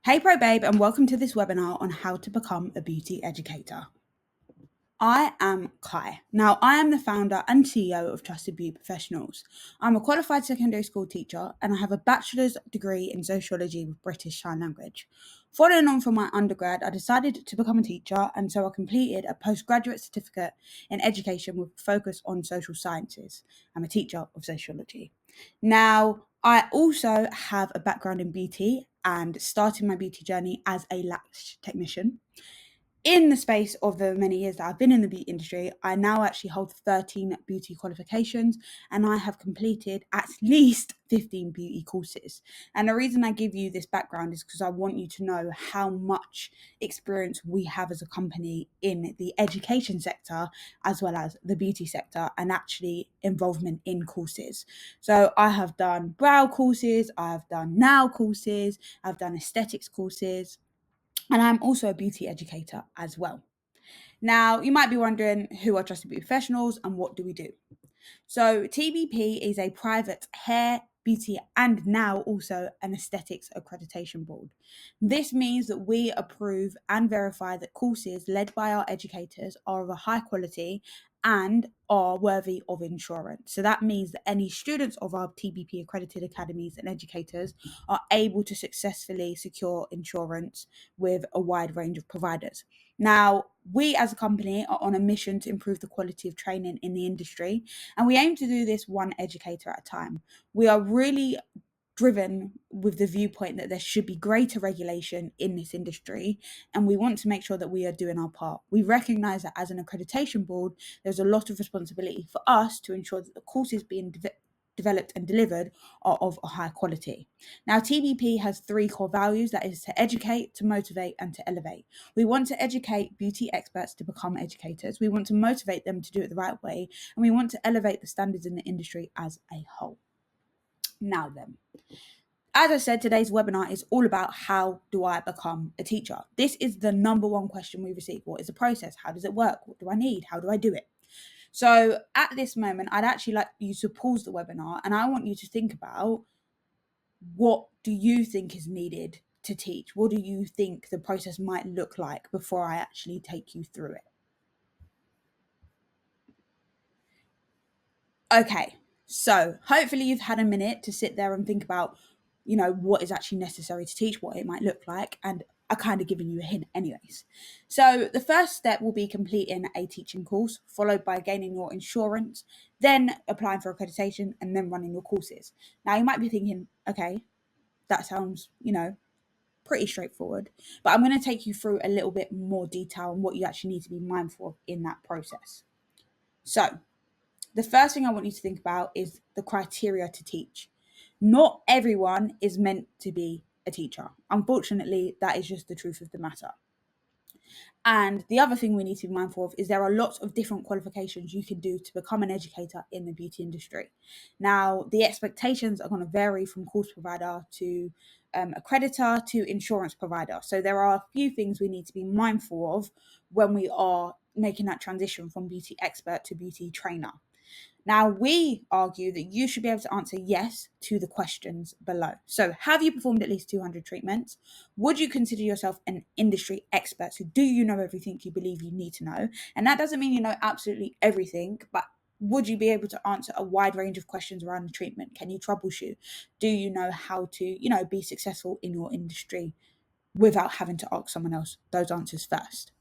Hey Pro Babe, and welcome to this webinar on how to become a beauty educator. I am Kai. Now, I am the founder and CEO of Trusted Beauty Professionals. I'm a qualified secondary school teacher and I have a bachelor's degree in sociology with British Sign Language. Following on from my undergrad, I decided to become a teacher, and so I completed a postgraduate certificate in education with a focus on social sciences. I'm a teacher of sociology. Now, I also have a background in beauty and started my beauty journey as a lash technician. In the space of the many years that I've been in the beauty industry, I now actually hold 13 beauty qualifications and I have completed at least 15 beauty courses. And the reason I give you this background is because I want you to know how much experience we have as a company in the education sector as well as the beauty sector, and actually involvement in courses. So I have done brow courses, I've done nail courses, I've done aesthetics courses, and I'm also a beauty educator as well. Now, you might be wondering, who are Trusted Beauty Professionals and what do we do? So TBP is a private hair, beauty, and now also an aesthetics accreditation board. This means that we approve and verify that courses led by our educators are of a high quality and are worthy of insurance. So that means that any students of our TBP accredited academies and educators are able to successfully secure insurance with a wide range of providers. Now, we as a company are on a mission to improve the quality of training in the industry, and we aim to do this one educator at a time. We are really driven with the viewpoint that there should be greater regulation in this industry, and we want to make sure that we are doing our part. We recognize that as an accreditation board, there's a lot of responsibility for us to ensure that the courses being developed and delivered are of a high quality. Now, TBP has 3 core values, that is to educate, to motivate, and to elevate. We want to educate beauty experts to become educators. We want to motivate them to do it the right way, and we want to elevate the standards in the industry as a whole. Now then, as I said, today's webinar is all about how do I become a teacher? This is the number one question we receive. What is the process? How does it work? What do I need? How do I do it? So at this moment, I'd actually like you to pause the webinar and I want you to think about, what do you think is needed to teach? What do you think the process might look like before I actually take you through it? Okay, so hopefully you've had a minute to sit there and think about, what is actually necessary to teach, what it might look like, and I kind of given you a hint anyways. So the first step will be completing a teaching course, followed by gaining your insurance, then applying for accreditation, and then running your courses. Now you might be thinking, okay, that sounds, pretty straightforward, but I'm going to take you through a little bit more detail on what you actually need to be mindful of in that process. So the first thing I want you to think about is the criteria to teach. Not everyone is meant to be a teacher. Unfortunately, that is just the truth of the matter. And the other thing we need to be mindful of is there are lots of different qualifications you can do to become an educator in the beauty industry. Now, the expectations are going to vary from course provider to accreditor to insurance provider. So there are a few things we need to be mindful of when we are making that transition from beauty expert to beauty trainer. Now, we argue that you should be able to answer yes to the questions below. So, have you performed at least 200 treatments? Would you consider yourself an industry expert? So, do you know everything you believe you need to know? And that doesn't mean you know absolutely everything, but would you be able to answer a wide range of questions around the treatment? Can you troubleshoot? Do you know how to, be successful in your industry without having to ask someone else those answers first?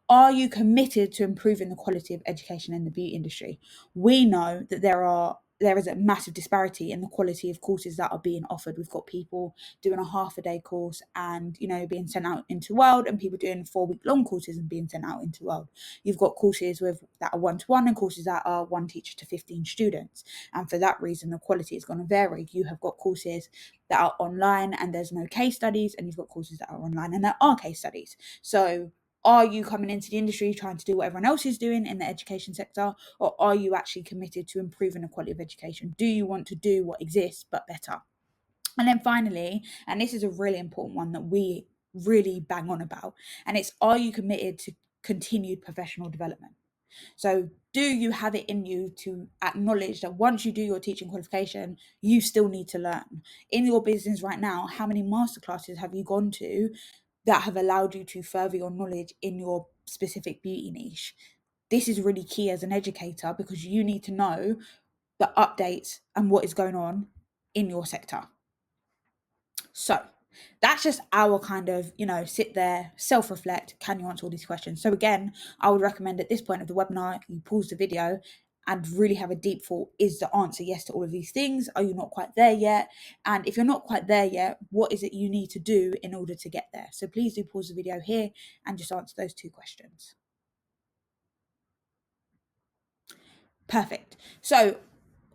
Are you committed to improving the quality of education in the beauty industry? We know that there is a massive disparity in the quality of courses that are being offered. We've got people doing a half a day course and being sent out into the world, and people doing 4-week long courses and being sent out into the world. You've got courses that are 1-to-1 and courses that are 1 teacher to 15 students, and for that reason the quality is going to vary. You have got courses that are online and there's no case studies, and you've got courses that are online and there are case studies. So are you coming into the industry trying to do what everyone else is doing in the education sector, or are you actually committed to improving the quality of education? Do you want to do what exists but better? And then finally, and this is a really important one that we really bang on about, and it's, are you committed to continued professional development? So do you have it in you to acknowledge that once you do your teaching qualification, you still need to learn? In your business right now, how many masterclasses have you gone to that have allowed you to further your knowledge in your specific beauty niche? This is really key as an educator, because you need to know the updates and what is going on in your sector. So that's just our kind of, sit there, self-reflect, can you answer all these questions? So again, I would recommend at this point of the webinar, you pause the video and really have a deep thought. Is the answer yes to all of these things? Are you not quite there yet? And if you're not quite there yet, what is it you need to do in order to get there? So please do pause the video here and just answer those 2 questions. Perfect. So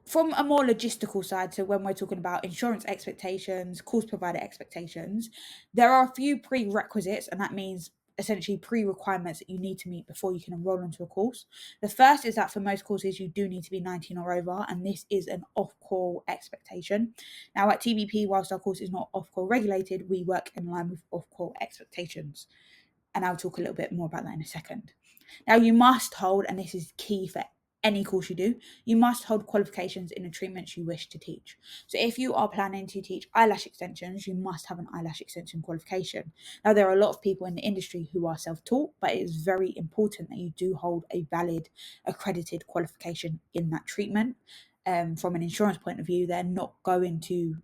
from a more logistical side, so when we're talking about insurance expectations, course provider expectations, there are a few prerequisites, and that means essentially pre-requirements that you need to meet before you can enroll into a course. The first is that for most courses, you do need to be 19 or over, and this is an off-call expectation. Now at TBP, whilst our course is not off-call regulated, we work in line with off-call expectations. And I'll talk a little bit more about that in a second. Now you must hold, and this is key for any course you do, you must hold qualifications in the treatments you wish to teach. So if you are planning to teach eyelash extensions, you must have an eyelash extension qualification. Now there are a lot of people in the industry who are self-taught, but it is very important that you do hold a valid accredited qualification in that treatment. From an insurance point of view, they're not going to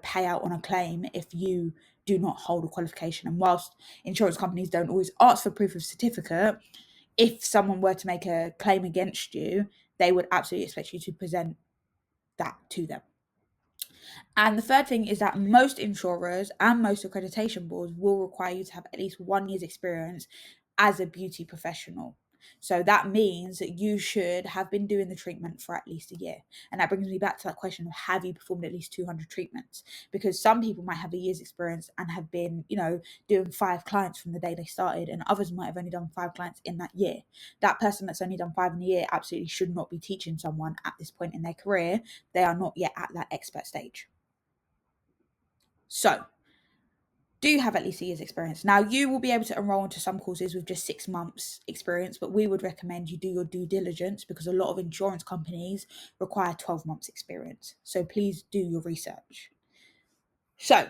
pay out on a claim if you do not hold a qualification. And whilst insurance companies don't always ask for proof of certificate, if someone were to make a claim against you, they would absolutely expect you to present that to them. And the third thing is that most insurers and most accreditation boards will require you to have at least 1 year's experience as a beauty professional. So that means that you should have been doing the treatment for at least a year. And that brings me back to that question of, have you performed at least 200 treatments? Because some people might have a year's experience and have been, doing 5 clients from the day they started, and others might have only done 5 clients in that year. That person that's only done 5 in a year absolutely should not be teaching someone at this point in their career. They are not yet at that expert stage. So, do you have at least a year's experience? Now, you will be able to enroll into some courses with just 6 months experience, but we would recommend you do your due diligence, because a lot of insurance companies require 12 months experience. So please do your research. So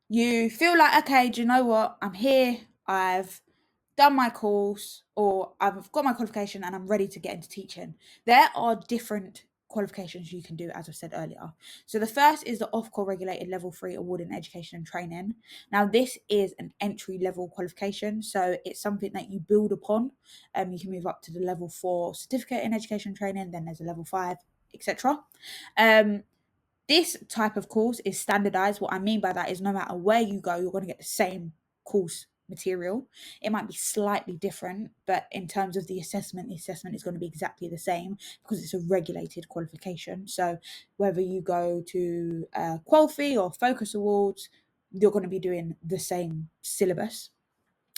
you feel like, okay, do you know what? I'm here. I've done my course, or I've got my qualification and I'm ready to get into teaching. There are different qualifications you can do, as I said earlier. So the first is the Ofqual regulated level 3 award in education and training. Now this is an entry level qualification, so it's something that you build upon. You can move up to the level 4 certificate in education and training, then there's a level 5, etc. This type of course is standardized. What I mean by that is no matter where you go, you're going to get the same course material. It might be slightly different, but in terms of the assessment is going to be exactly the same, because it's a regulated qualification. So whether you go to Qualfy or Focus Awards, you're going to be doing the same syllabus.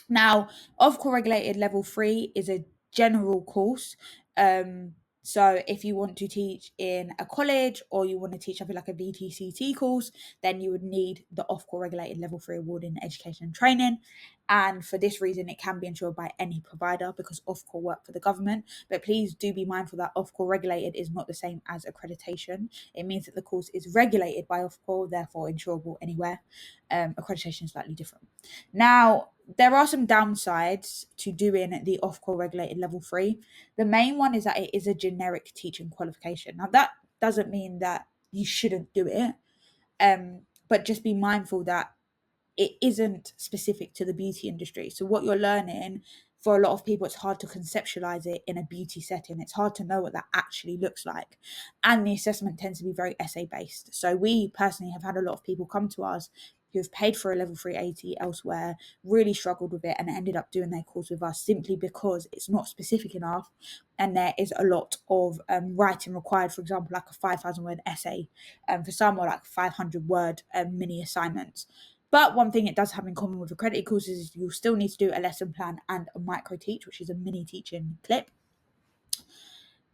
Now, Ofqual regulated level 3 is a general course. So if you want to teach in a college, or you want to teach something like a VTCT course, then you would need the Ofqual regulated level 3 award in education and training. And for this reason, it can be insured by any provider, because Ofqual work for the government. But please do be mindful that Ofqual regulated is not the same as accreditation. It means that the course is regulated by Ofqual, therefore insurable anywhere. Accreditation is slightly different. Now, there are some downsides to doing the Ofqual regulated level 3. The main one is that it is a generic teaching qualification. Now, that doesn't mean that you shouldn't do it, but just be mindful that it isn't specific to the beauty industry. So what you're learning, for a lot of people, it's hard to conceptualize it in a beauty setting. It's hard to know what that actually looks like. And the assessment tends to be very essay based. So we personally have had a lot of people come to us who've paid for a level 380 elsewhere, really struggled with it, and ended up doing their course with us simply because it's not specific enough, and there is a lot of writing required. For example, like a 5,000 word essay, for some, or like 500 word mini assignments. But one thing it does have in common with accredited courses is you'll still need to do a lesson plan and a micro teach, which is a mini teaching clip.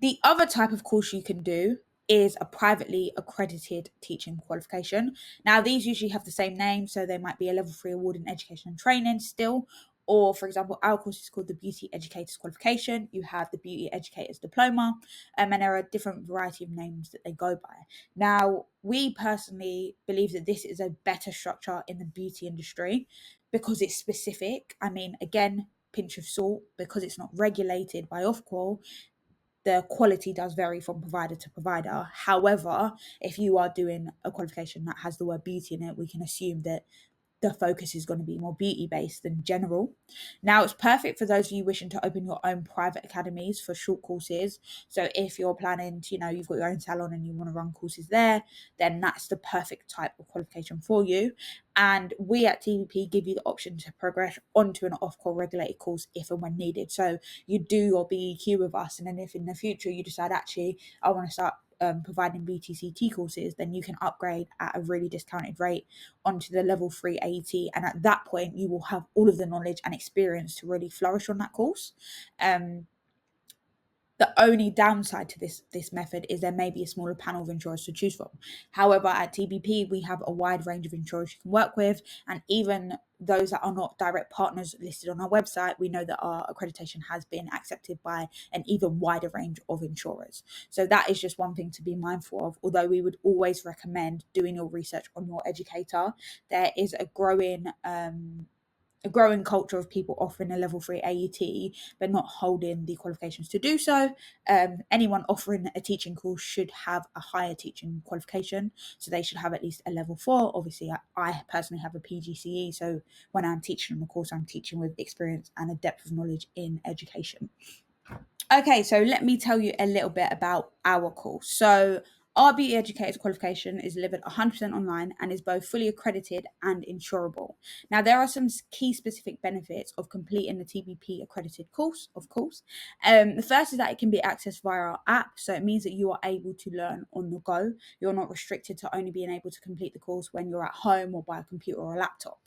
The other type of course you can do is a privately accredited teaching qualification. Now, these usually have the same name, so they might be a level 3 award in education and training still, Or, for example, our course is called the Beauty Educators Qualification. You have the Beauty Educators Diploma, and there are a different variety of names that they go by. Now, we personally believe that this is a better structure in the beauty industry because it's specific. I mean, again, pinch of salt, because it's not regulated by Ofqual, the quality does vary from provider to provider. However, if you are doing a qualification that has the word beauty in it, we can assume that the focus is going to be more beauty based than general. Now, it's perfect for those of you wishing to open your own private academies for short courses. So if you're planning to, you've got your own salon and you want to run courses there, then that's the perfect type of qualification for you. And we at TBP give you the option to progress onto an Ofqual regulated course if and when needed. So you do your BEQ with us, and then if in the future you decide, actually, I want to start providing BTCT courses, then you can upgrade at a really discounted rate onto the level 3 AET, and at that point you will have all of the knowledge and experience to really flourish on that course. The only downside to this method is there may be a smaller panel of insurers to choose from. However, at TBP, we have a wide range of insurers you can work with, and even those that are not direct partners listed on our website, we know that our accreditation has been accepted by an even wider range of insurers. So that is just one thing to be mindful of. Although we would always recommend doing your research on your educator, there is a growing culture of people offering a level 3 AET but not holding the qualifications to do so. Anyone offering a teaching course should have a higher teaching qualification, so they should have at least a level 4. Obviously, I personally have a PGCE, so when I'm teaching on the course, I'm teaching with experience and a depth of knowledge in education. Okay, so let me tell you a little bit about our course. So our Beauty Educators qualification is delivered 100% online and is both fully accredited and insurable. Now, there are some key specific benefits of completing the TBP accredited course, of course. The first is that it can be accessed via our app, so it means that you are able to learn on the go. You're not restricted to only being able to complete the course when you're at home or by a computer or a laptop.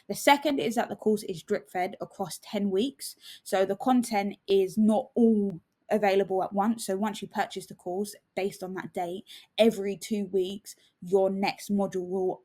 The second is that the course is drip fed across 10 weeks. So the content is not all available at once. So once you purchase the course based on that date, every 2 weeks, your next module will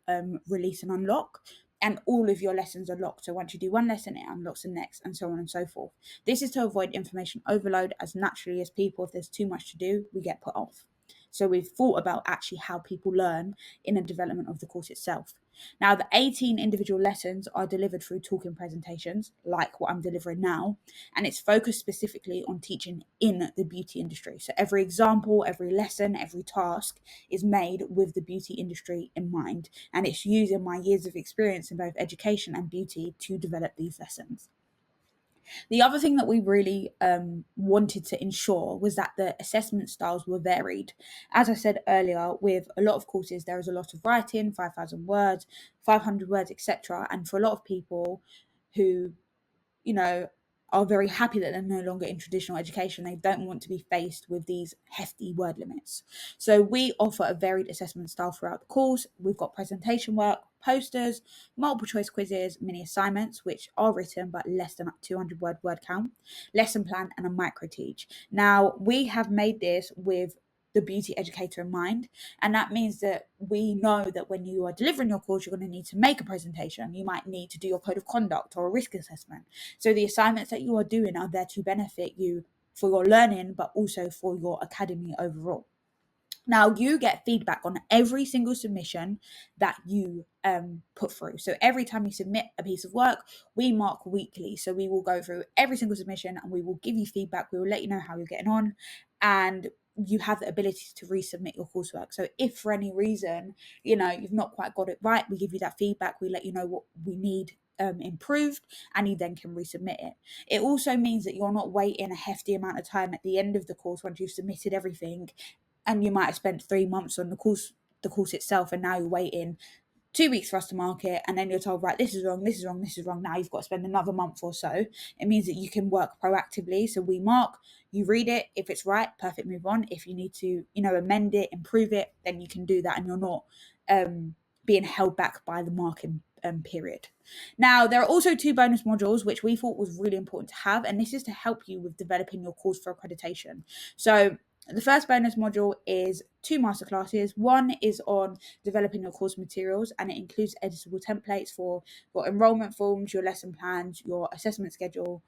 release and unlock. And all of your lessons are locked. So once you do one lesson, it unlocks the next, and so on and so forth. This is to avoid information overload, as naturally as people, if there's too much to do, we get put off. So we've thought about actually how people learn in the development of the course itself. Now, the 18 individual lessons are delivered through talking presentations, like what I'm delivering now, and it's focused specifically on teaching in the beauty industry. So every example, every lesson, every task is made with the beauty industry in mind, and it's using my years of experience in both education and beauty to develop these lessons. The other thing that we really wanted to ensure was that the assessment styles were varied. As I said earlier, with a lot of courses, there is a lot of writing, 5,000 words, 500 words, etc. And for a lot of people who, are very happy that they're no longer in traditional education, they don't want to be faced with these hefty word limits. So we offer a varied assessment style throughout the course. We've got presentation work, posters, multiple choice quizzes, mini assignments, which are written but less than 200 word count, lesson plan, and a micro teach. Now, we have made this with the beauty educator in mind, and that means that we know that when you are delivering your course, you're going to need to make a presentation. You might need to do your code of conduct or a risk assessment. So the assignments that you are doing are there to benefit you for your learning, but also for your academy overall. Now, you get feedback on every single submission that you put through. So every time you submit a piece of work, we mark weekly. So we will go through every single submission and we will give you feedback. We will let you know how you're getting on, and you have the ability to resubmit your coursework. So if for any reason, you've not quite got it right, we give you that feedback. We let you know what we need improved, and you then can resubmit it. It also means that you're not waiting a hefty amount of time at the end of the course once you've submitted everything, and you might have spent 3 months on the course itself, and now you're waiting 2 weeks for us to mark it, and then you're told, right, this is wrong, this is wrong, this is wrong. Now you've got to spend another month or so. It means that you can work proactively. So we mark, you read it. If it's right, perfect, move on. If you need to, amend it, improve it, then you can do that, and you're not being held back by the marking period. Now, there are also 2 bonus modules, which we thought was really important to have, and this is to help you with developing your course for accreditation. So The first bonus module is 2 masterclasses. One is on developing your course materials, and it includes editable templates for your enrollment forms, your lesson plans, your assessment schedule,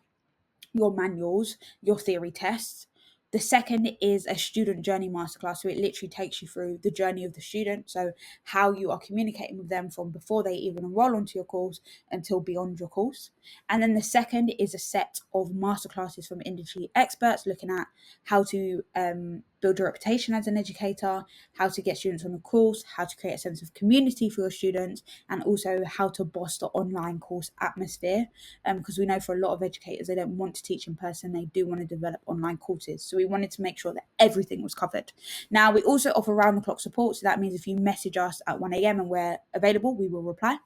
your manuals, your theory tests. The second is a student journey masterclass. So it literally takes you through the journey of the student. So how you are communicating with them from before they even enroll onto your course until beyond your course. And then the second is a set of masterclasses from industry experts looking at how to build your reputation as an educator, how to get students on the course, how to create a sense of community for your students, and also how to boss the online course atmosphere. Because we know for a lot of educators, they don't want to teach in person, they do want to develop online courses. So we wanted to make sure that everything was covered. Now, we also offer round the clock support. So that means if you message us at 1 a.m. and we're available, we will reply.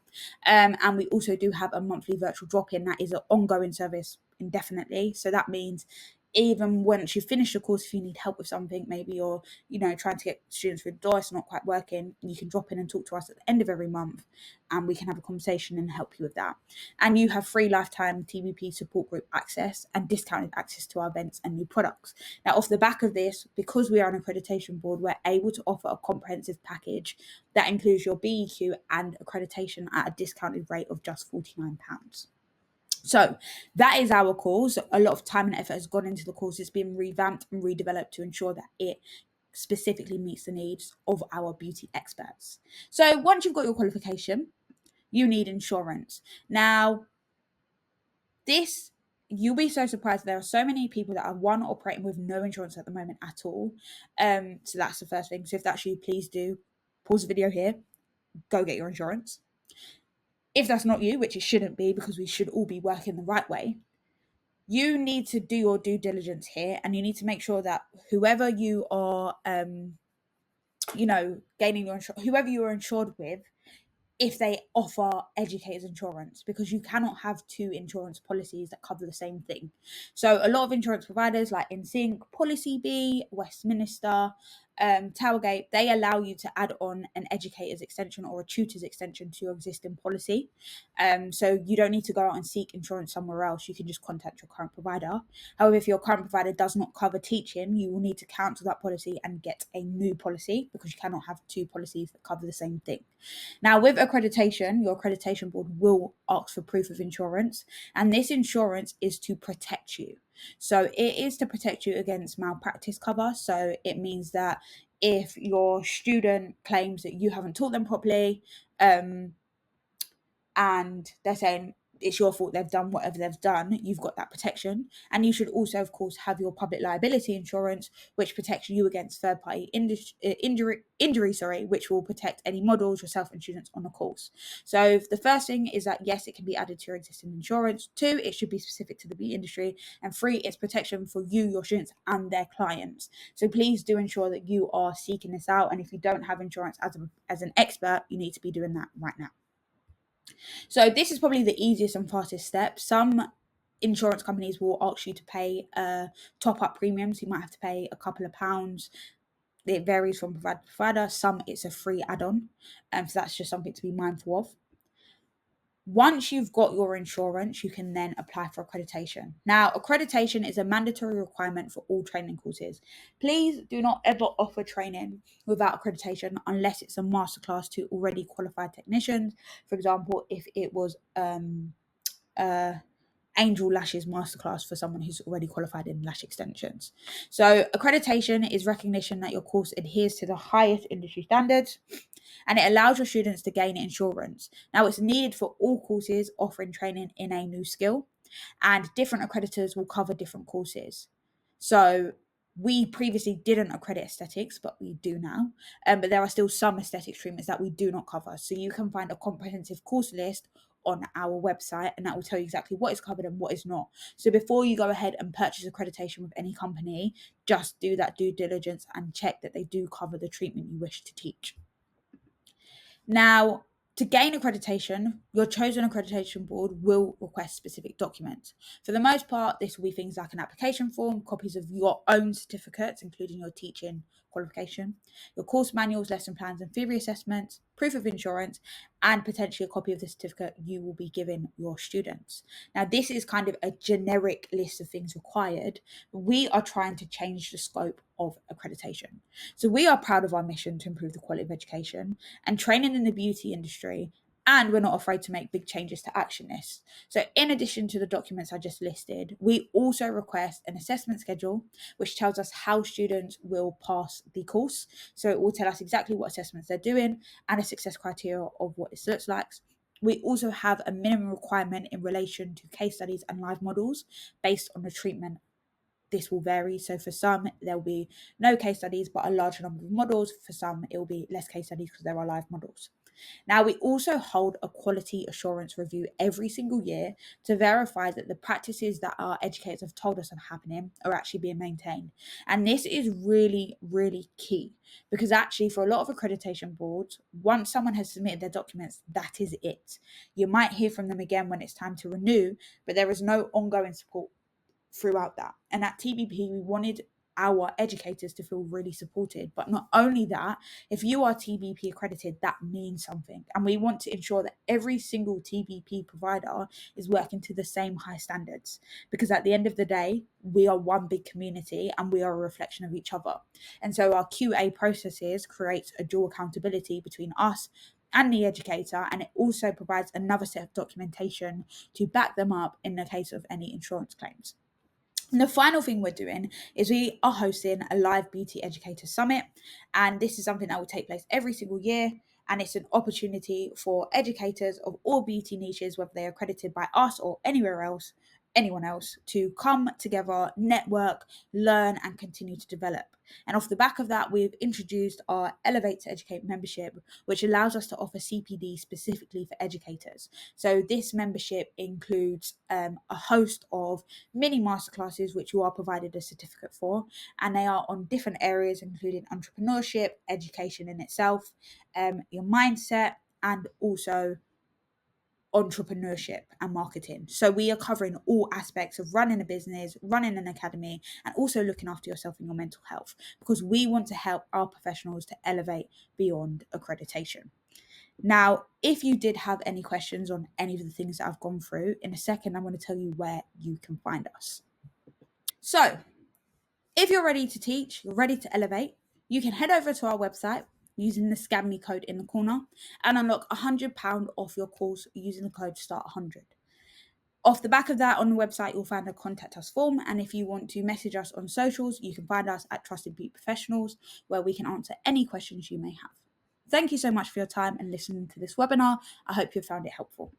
And we also do have a monthly virtual drop-in that is an ongoing service indefinitely. So that means even once you finish your course, if you need help with something, maybe you're, trying to get students through the door, it's not quite working, you can drop in and talk to us at the end of every month, and we can have a conversation and help you with that. And you have free lifetime TBP support group access and discounted access to our events and new products. Now, off the back of this, because we are an accreditation board, we're able to offer a comprehensive package that includes your BEQ and accreditation at a discounted rate of just £49. So that is our course. A lot of time and effort has gone into the course. It's been revamped and redeveloped to ensure that it specifically meets the needs of our beauty experts. So once you've got your qualification, you need insurance. Now, you'll be so surprised. There are so many people that are operating with no insurance at the moment at all. So that's the first thing. So if that's you, please do pause the video here, go get your insurance. If that's not you, which it shouldn't be because we should all be working the right way, you need to do your due diligence here, and you need to make sure that whoever you are, gaining your whoever you are insured with, if they offer educators insurance, because you cannot have two insurance policies that cover the same thing. So a lot of insurance providers like InSync, Policy B, Westminster, Towergate, they allow you to add on an educator's extension or a tutor's extension to your existing policy. So you don't need to go out and seek insurance somewhere else. You can just contact your current provider. However, if your current provider does not cover teaching, you will need to cancel that policy and get a new policy, because you cannot have two policies that cover the same thing. Now, with accreditation, your accreditation board will ask for proof of insurance, and this insurance is to protect you. So it is to protect you against malpractice cover. So it means that if your student claims that you haven't taught them properly, and they're saying it's your fault, they've done whatever they've done, you've got that protection. And you should also, of course, have your public liability insurance, which protects you against third-party injury, which will protect any models, yourself, and students on the course. So the first thing is that, yes, it can be added to your existing insurance. 2, it should be specific to the beauty industry. And 3, it's protection for you, your students, and their clients. So please do ensure that you are seeking this out. And if you don't have insurance as an expert, you need to be doing that right now. So this is probably the easiest and fastest step. Some insurance companies will ask you to pay a top-up premium, so you might have to pay a couple of pounds. It varies from provider to provider. Some it's a free add-on, so that's just something to be mindful of. Once you've got your insurance, you can then apply for accreditation. Now, accreditation is a mandatory requirement for all training courses. Please do not ever offer training without accreditation unless it's a masterclass to already qualified technicians. For example, if it was Angel Lashes masterclass for someone who's already qualified in lash extensions. So accreditation is recognition that your course adheres to the highest industry standards, and it allows your students to gain insurance. Now, it's needed for all courses offering training in a new skill, and different accreditors will cover different courses. So we previously didn't accredit aesthetics, but we do now. But there are still some aesthetics treatments that we do not cover. So you can find a comprehensive course list on our website, and that will tell you exactly what is covered and what is not. So before you go ahead and purchase accreditation with any company, just do that due diligence and check that they do cover the treatment you wish to teach. Now, to gain accreditation, your chosen accreditation board will request specific documents. For the most part, this will be things like an application form, copies of your own certificates, including your teaching qualification, your course manuals, lesson plans, and theory assessments, proof of insurance, and potentially a copy of the certificate you will be giving your students. Now, this is kind of a generic list of things required. We are trying to change the scope of accreditation. So we are proud of our mission to improve the quality of education and training in the beauty industry, and we're not afraid to make big changes to action this. So in addition to the documents I just listed, we also request an assessment schedule, which tells us how students will pass the course. So it will tell us exactly what assessments they're doing and a success criteria of what this looks like. We also have a minimum requirement in relation to case studies and live models based on the treatment. This will vary. So for some, there will be no case studies, but a larger number of models. For some, it will be less case studies because there are live models. Now, we also hold a quality assurance review every single year to verify that the practices that our educators have told us are happening are actually being maintained. And this is really, really key because actually for a lot of accreditation boards, once someone has submitted their documents, that is it. You might hear from them again when it's time to renew, but there is no ongoing support throughout that. And at TBP, we wanted our educators to feel really supported. But not only that, if you are TBP accredited, that means something. And we want to ensure that every single TBP provider is working to the same high standards. Because at the end of the day, we are one big community and we are a reflection of each other. And so our QA processes creates a dual accountability between us and the educator, and it also provides another set of documentation to back them up in the case of any insurance claims. And the final thing we're doing is we are hosting a live beauty educator summit. And this is something that will take place every single year. And it's an opportunity for educators of all beauty niches, whether they are accredited by us or anyone else, to come together, network, learn, and continue to develop. And off the back of that, we've introduced our Elevate to Educate membership, which allows us to offer CPD specifically for educators. So this membership includes a host of mini masterclasses, which you are provided a certificate for, and they are on different areas, including entrepreneurship, education in itself, your mindset, and also entrepreneurship and marketing. So we are covering all aspects of running a business, running an academy, and also looking after yourself and your mental health, because we want to help our professionals to elevate beyond accreditation. Now, if you did have any questions on any of the things that I've gone through, in a second, I'm going to tell you where you can find us. So if you're ready to teach, you're ready to elevate, you can head over to our website using the scan me code in the corner and unlock £100 off your course using the code START100. Off the back of that, on the website, you'll find a contact us form. And if you want to message us on socials, you can find us at Trusted Beauty Professionals, where we can answer any questions you may have. Thank you so much for your time and listening to this webinar. I hope you found it helpful.